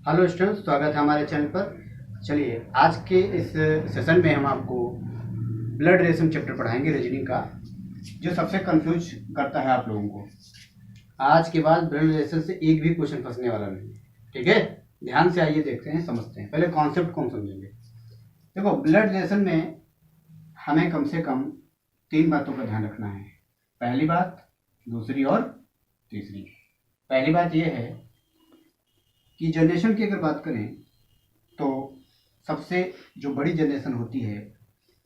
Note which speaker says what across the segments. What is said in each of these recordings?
Speaker 1: Hello students, स्वागत है हमारे चैनल पर। चलिए आज के इस सेशन में हम आपको ब्लड रिलेशन चैप्टर पढ़ाएंगे रीजनिंग का, जो सबसे कंफ्यूज करता है आप लोगों को। आज के बाद ब्लड रिलेशन से एक भी क्वेश्चन फंसने वाला नहीं, ठीक है। ध्यान से आइए, देखते हैं, समझते हैं। पहले कॉन्सेप्ट को हम समझेंगे। देखो, ब्लड रिलेशन में हमें कम से कम 3 बातों का ध्यान रखना है। पहली बात, दूसरी और तीसरी। पहली बात यह है कि जनरेशन की अगर बात करें तो सबसे जो बड़ी जनरेशन होती है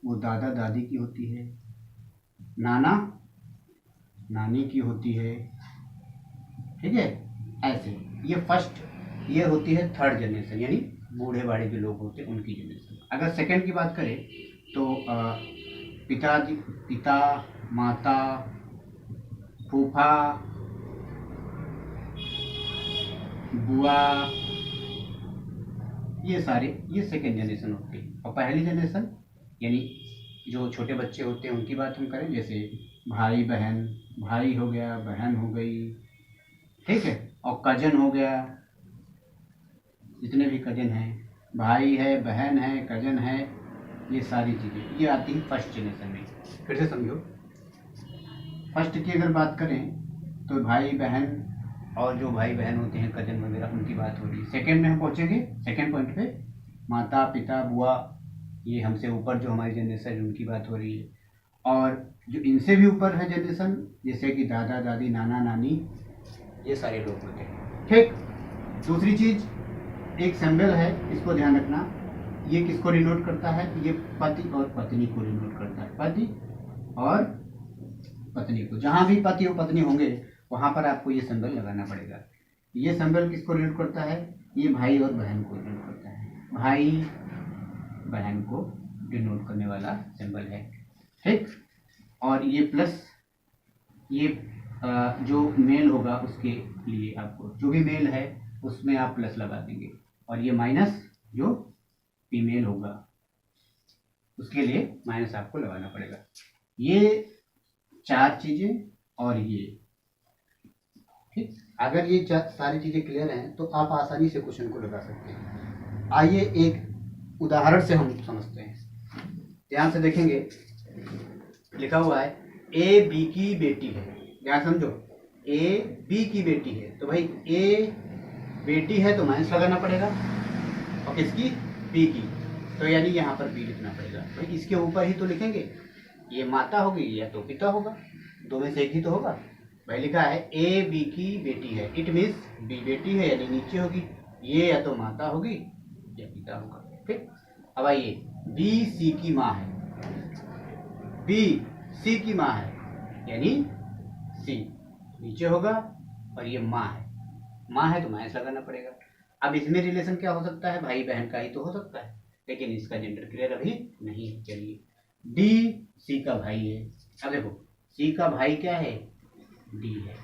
Speaker 1: वो दादा दादी की होती है, नाना नानी की होती है, ठीक है। ऐसे ये फर्स्ट, ये होती है थर्ड जनरेशन, यानी बूढ़े बाड़े जो लोग होते हैं उनकी जनरेशन। अगर सेकंड की बात करें तो पिताजी, पिता, माता, फूफा, बुआ, ये सारे ये सेकेंड जनरेशन होती है। और पहली जनरेशन यानी जो छोटे बच्चे होते हैं उनकी बात हम करें, जैसे भाई बहन, भाई हो गया, बहन हो गई, ठीक है। और कजन हो गया, जितने भी कजन हैं, भाई है, बहन है, कजन है, ये सारी चीज़ें ये आती हैं फर्स्ट जनरेशन में। फिर से समझो, फर्स्ट की अगर बात करें तो भाई बहन और जो भाई बहन होते हैं, कजन वगैरह, उनकी बात हो रही है। सेकेंड में हम पहुंचेंगे, सेकेंड पॉइंट पे माता, पिता, बुआ, ये हमसे ऊपर जो हमारी जनरेशन है उनकी बात हो रही है। और जो इनसे भी ऊपर है जनरेशन, जैसे कि दादा दादी, नाना नानी, ये सारे लोग होते हैं, ठीक। दूसरी चीज, एक सिंबल है, इसको ध्यान रखना। ये किसको डिनोट करता है? ये पति और पत्नी को डिनोट करता है, पति और पत्नी को। जहां भी पति और पत्नी होंगे वहां पर आपको ये सिंबल लगाना पड़ेगा। ये सिंबल किसको डिनोट करता है? ये भाई और बहन को डिनोट करता है, भाई बहन को डिनोट करने वाला सिंबल है, ठीक। और ये प्लस, ये जो मेल होगा उसके लिए आपको, जो भी मेल है उसमें आप प्लस लगा देंगे। और ये माइनस जो फीमेल होगा उसके लिए माइनस आपको लगाना पड़ेगा। ये 4 चीजें और ये, ठीक। अगर ये सारी चीजें क्लियर हैं तो आप आसानी से क्वेश्चन को लगा सकते हैं। आइए एक उदाहरण से हम समझते हैं। ध्यान से देखेंगे, लिखा हुआ है ए बी की बेटी है। ध्यान समझो, ए बी की बेटी है, तो भाई ए बेटी है तो माइनस लगाना पड़ेगा, और किसकी? बी की, तो यानी यहाँ पर बी लिखना पड़ेगा। भाई इसके ऊपर ही तो लिखेंगे, ये माता होगी या तो पिता होगा, दो में से एक ही तो होगा। भाई लिखा है ए बी की बेटी है, इट मीन्स बी बेटी है, यानी नीचे होगी, ये या तो माता होगी या पिता होगा, ठीक। अब आइए, बी सी की माँ है, बी सी की माँ है, यानी सी नीचे होगा, और ये माँ है तो माइनस लगाना पड़ेगा। अब इसमें रिलेशन क्या हो सकता है? भाई बहन का ही तो हो सकता है, लेकिन इसका जेंडर क्लियर अभी नहीं है। चलिए, डी सी का भाई है। अब देखो, सी का भाई क्या है? डी है,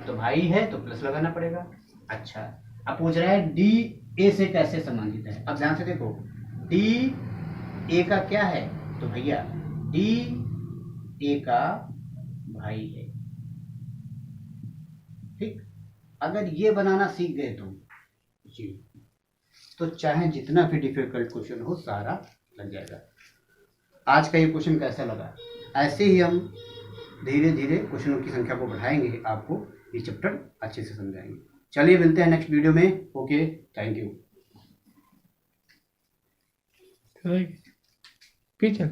Speaker 1: तो भाई है तो प्लस लगाना पड़ेगा। अच्छा, अब पूछ रहा है डी ए से कैसे संबंधित है। अब ध्यान से देखो, डी ए का क्या है? तो भैया डी ए का भाई है, ठीक। अगर ये बनाना सीख गए तुम जी, तो चाहे जितना भी डिफिकल्ट क्वेश्चन हो सारा लग जाएगा। आज का ये क्वेश्चन कैसा लगा? ऐसे ही हम धीरे धीरे क्वेश्चनों की संख्या को बढ़ाएंगे, आपको ये चैप्टर अच्छे से समझाएंगे। चलिए मिलते हैं नेक्स्ट वीडियो में। Okay, thank you.
Speaker 2: पीछे